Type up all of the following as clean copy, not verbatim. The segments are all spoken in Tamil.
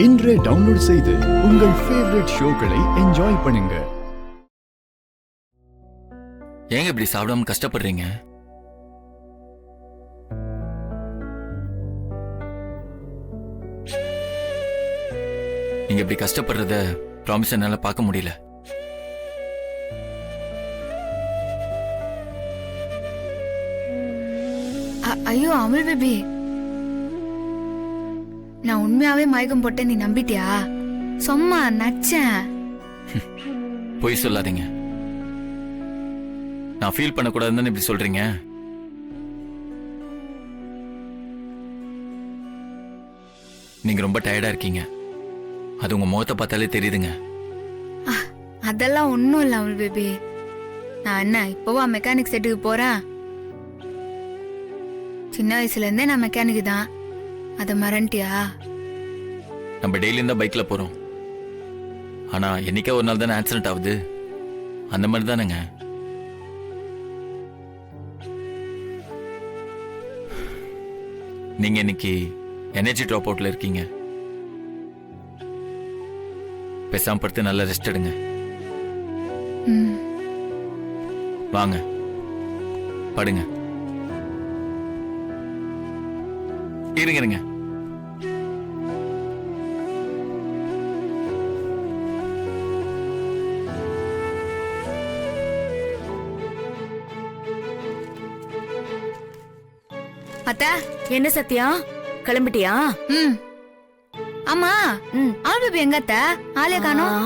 இன்றே டவுன்லோட் செய்து உங்கள் ஃபேவரட் ஷோக்களை என்ஜாய் பண்ணுங்க. ஏங்க இப்படி சாப்பிடாம கஷ்டப்படுறீங்க? நீங்க இப்படி கஷ்டப்படுறத ப்ராமிஸ் என்னால பார்க்க முடியல. ஐயோ அமுல் பேபி, நான் உண்மையாவே மயக்கம் போட்டேன், நீ நம்பிட்டியா? சும்மா நச்சேன். பொய் சொல்லாதீங்க. நான் ஃபீல் பண்ணக்கூடாதுன்னு இப்படி சொல்றீங்க. நீங்க ரொம்ப டயர்டா இருக்கீங்க, அது உங்க முகத்தை பார்த்தாலே தெரியுதுங்க. அதெல்லாம் ஒண்ணும் இல்ல அமுல் பேபி. நான் என்ன இப்போவா மெக்கானிக் செட்டுக்கு போறேன்? சின்ன வயசுல இருந்தே நான் மெக்கானிக் தான். அத மறந்துட்டியா? நம்ம டெய்லியும் தான் பைக்ல போறோம், ஆனா என்னைக்கா ஒரு நாள் தானே ஆக்சிடென்ட் ஆகுது. அந்த மாதிரி தானேங்க. நீங்க இன்னைக்கு எனர்ஜி ட்ராப் அவுட்ல இருக்கீங்க. பேசாம படுத்து நல்லா ரெஸ்ட் எடுங்க. வாங்க படுங்க. இருங்க. அத்தா, என்ன சத்யா, கிளம்பிட்டியா? ஆமா. ஆள் பேபி எங்க அத்தா? ஆளே காணோம்.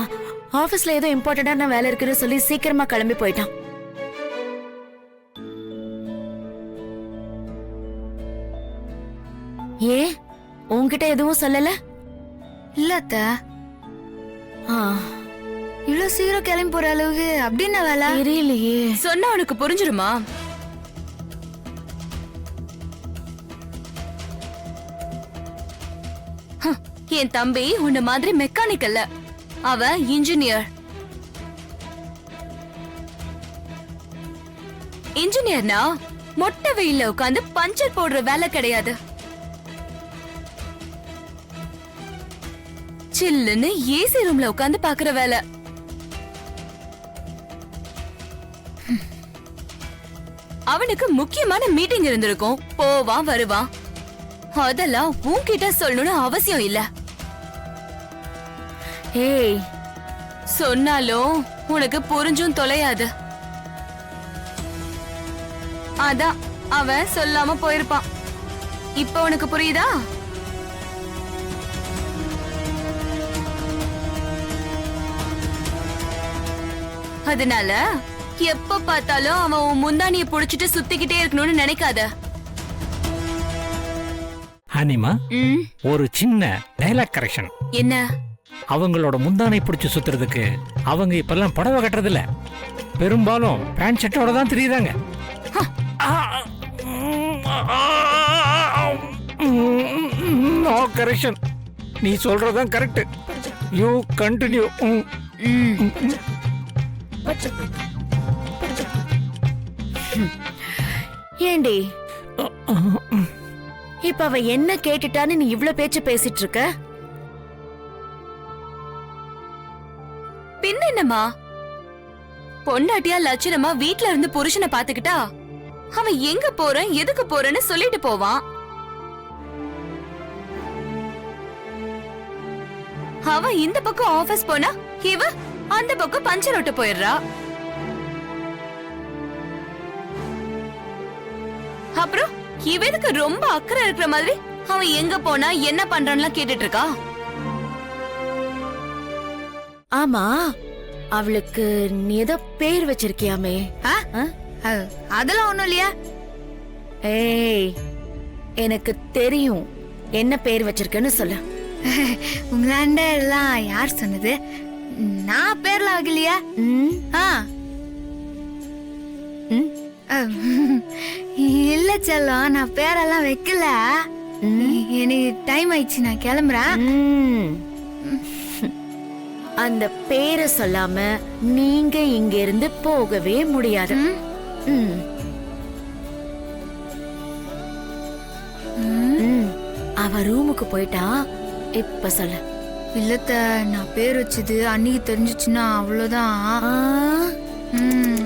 ஆபீஸ்ல ஏதோ இம்பார்ட்டன்டான வேலை இருக்குன்னு சொல்லி சீக்கிரமா கிளம்பி போயிட்டான். ஏன் உன்கிட்ட எதுவும் சொல்லல? இல்ல அத்தா, இவ்வளவு சீக்கிரம் கிளம்பி போற அளவுக்கு அப்படின்னு வேலை தெரியலையே. சொன்னா உனக்கு புரிஞ்சிருமா? என் தம்பி உன்ன மாதிரி மெக்கானிக் அல்ல, அவ இன்ஜினியர். இன்ஜினியர்னா மொட்டை வெயில்ல உட்காந்து பஞ்சர் போடுற வேலை கிடையாது. சில்லுன்னு ஏசி ரூம்ல உட்காந்து பாக்குற வேலை. அவனுக்கு முக்கியமான மீட்டிங் இருந்திருக்கும், போவான் வருவான். அதெல்லாம் உன்கிட்ட சொல்லணும்னு அவசியம் இல்ல. ஏய், சொன்னாலும் உனக்கு புரிஞ்சும் தொலையாது. அதான் அவன் சொல்லாம போயிருப்பான். இப்ப உனக்கு புரியுதா? அதனால எப்ப பார்த்தாலும் அவன் உன் முந்தானிய புடிச்சிட்டு சுத்திக்கிட்டே இருக்கணும்னு நினைக்காத. ஹனிமா, ஒரு சின்ன டைலாக் கரெக்ஷன். என்ன? அவங்களோட முந்தானை பிடிச்சு சுத்துறதுக்கு அவங்க இப்பெல்லாம் புடவை கட்டுறது இல்ல, பெரும்பாலும் பேண்ட் ஷர்ட்டோட தான் தெரியுறாங்க. நோ கரெக்ஷன், நீ சொல்றதுதான் கரெக்ட். You continue. ஏண்டி இப்ப அவ என்ன கேட்டுட்டான்னு நீ இவ்ளோ பேச்சு பேசிட்டு இருக்க? பின்ன என்னமா, பொண்டாட்டியா லட்சணமா வீட்ல இருந்து புருஷனை பாத்துக்கிட்டா அவன் எங்க போறேன் எதுக்கு போறேன்னு சொல்லிட்டு போவான். அவன் இந்த பக்கம் ஆபீஸ் போனா இவ அந்த பக்கம் பஞ்சர் ஓட்ட போயிடுறா. அப்புறம் இவனுக்கு ரொம்ப அக்கறை இருக்கிற மாதிரி அவன் எங்க போனா என்ன பண்றான்னு கேட்டுட்டு இருக்கா. ஆமா, அவளுக்கு நீ ஏதோ பேர் வச்சிருக்கியாமே? அதெல்லாம் ஒண்ணும் இல்லையா? ஏய், எனக்கு தெரியும் என்ன பேர் வச்சிருக்கேன்னு சொல்லு. உங்களாண்ட எல்லாம் யார் சொன்னது? நான் பேர்லாம் வைக்கலையா? இல்ல செல்லம், நான் பேரெல்லாம் வைக்கல. எனக்கு டைம் ஆயிடுச்சு, நான் கிளம்புறேன். அந்த பேரை சொல்லாம நீங்க இங்க இருந்து போகவே முடியாது. அவ ரூமுக்கு போயிட்டா. இப்ப சொல்ல. இல்லத்த நான் பேர் வச்சது அன்னைக்கு தெரிஞ்சிச்சுன்னா அவ்வளவுதான். ம்.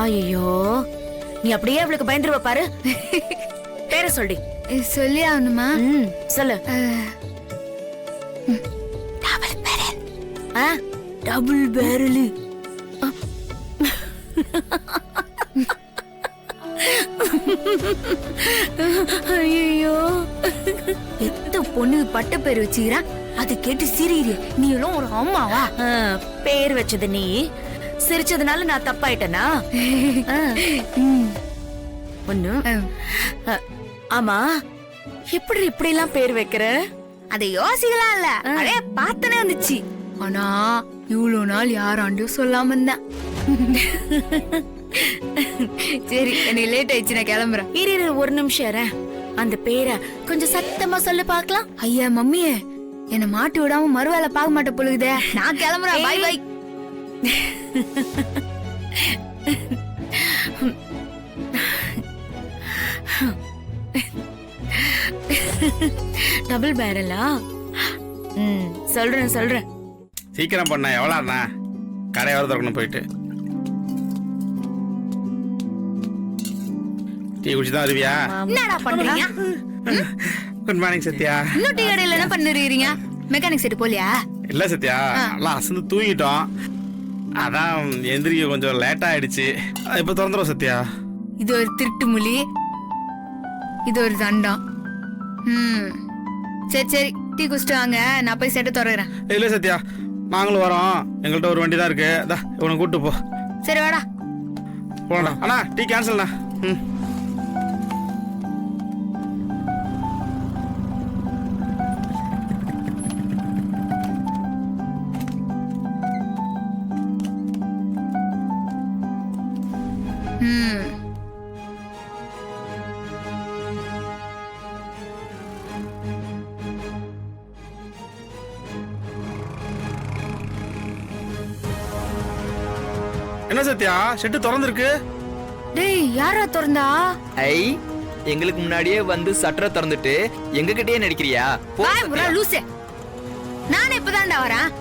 ஐயோ, நீ அப்படியே அவளுக்கு பயந்துருவ பாரு. பேரை சொல்லி. சொல்லி ஆகணுமா? சொல்லு. Double barrel. ஐயோ, எத்த பொண்ணு பட்ட பேர் வச்சுக்கிறேன், அது கேட்டு சிரிக்கிறே. நீ எல்லாம் ஒரு அம்மாவா? பேர் வச்சது நீ, சிரிச்சதுனால நான் தப்பாயிட்டனா? ஒண்ணு. ஆமா, எப்படி இப்படி எல்லாம் பேர் வைக்கிற? அதை யோசிக்கலாம் இல்ல, அதே பார்த்தனே வந்துச்சு. ஆனா இவ்வளவு நாள் யாராண்டும் சொல்லாம இருந்தேன். சரி, எனக்கு லேட் ஆயிடுச்சு, நான் கிளம்புறேன். இரு ஒரு நிமிஷம் இரு. அந்த பேரை கொஞ்சம் சத்தமா சொல்லு பாக்கலாம். ஐயா மம்மியே, என்ன மாட்டி விடாம மறுவேளை பார்க்க மாட்டே பொழுகுதே. நான் கிளம்புறேன். Bye bye. டபுள் பேரலா? சொல்றேன். சீக்கிரம் பண்ண. எவ்வளோ அண்ணா? கடை வர திறக்கணும். போயிட்டு டீ குடிச்சு தான் வருவியா? என்னடா பண்றீங்க? Good morning Sathya. இன்னும் டீ கடையில என்ன பண்ணிருக்கீங்க? மெக்கானிக் செட் போலியா? இல்லை சத்யா, நல்லா அசந்து தூங்கிட்டோம். அதான் எந்திரிக்க கொஞ்சம் லேட்டாக ஆயிடுச்சு. இப்போ திறந்துடும் சத்யா. இது ஒரு திருட்டு மொழி, இது ஒரு தண்டம். சரி டீ குடிச்சிட்டு வாங்க, நான் போய் செட்டை திறக்கிறேன். இல்லை சத்யா, நாங்களும் வரோம். எங்கள்கிட்ட ஒரு வண்டி தான் இருக்கு. இவனை கூப்பிட்டு போ. சரி வாடா. போடா அண்ணா. டீ கேன்சல்ண்ணா. என்ன சத்யா, ஷெட்டு திறந்துருக்கு. டேய், யாரா திறந்தா? ஐ, எங்களுக்கு முன்னாடியே வந்து சட்டரை திறந்துட்டு எங்க கிட்டயே நடிக்கிறியா? பாய் புரா லூசே. நானே இப்பதான்டா வரேன்.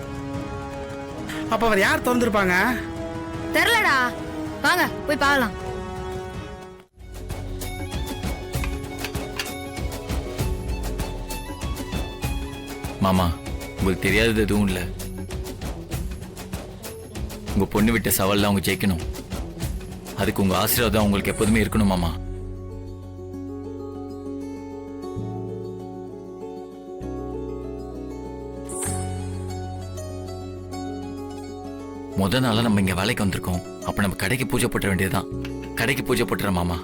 அப்ப அவர் யார் திறந்துருப்பாங்க? தெரியலடா. வாங்க போய் பார்க்கலாம். மாமா, உங்களுக்கு தெரியாதது எதுவும் இல்லை. உங்க பொண்ணு விட்ட சவால்ல அவங்க ஜெயிக்கணும். அதுக்கு உங்க ஆசீர்வாதம் உங்களுக்கு எப்போதுமே இருக்கணும் மாமா. முத நாளா நம்ம இங்க வேலைக்கு வந்திருக்கோம். அப்ப நம்ம கடைக்கு பூஜை போட்ட வேண்டியதுதான். கடைக்கு பூஜை போட்டுற மாமா.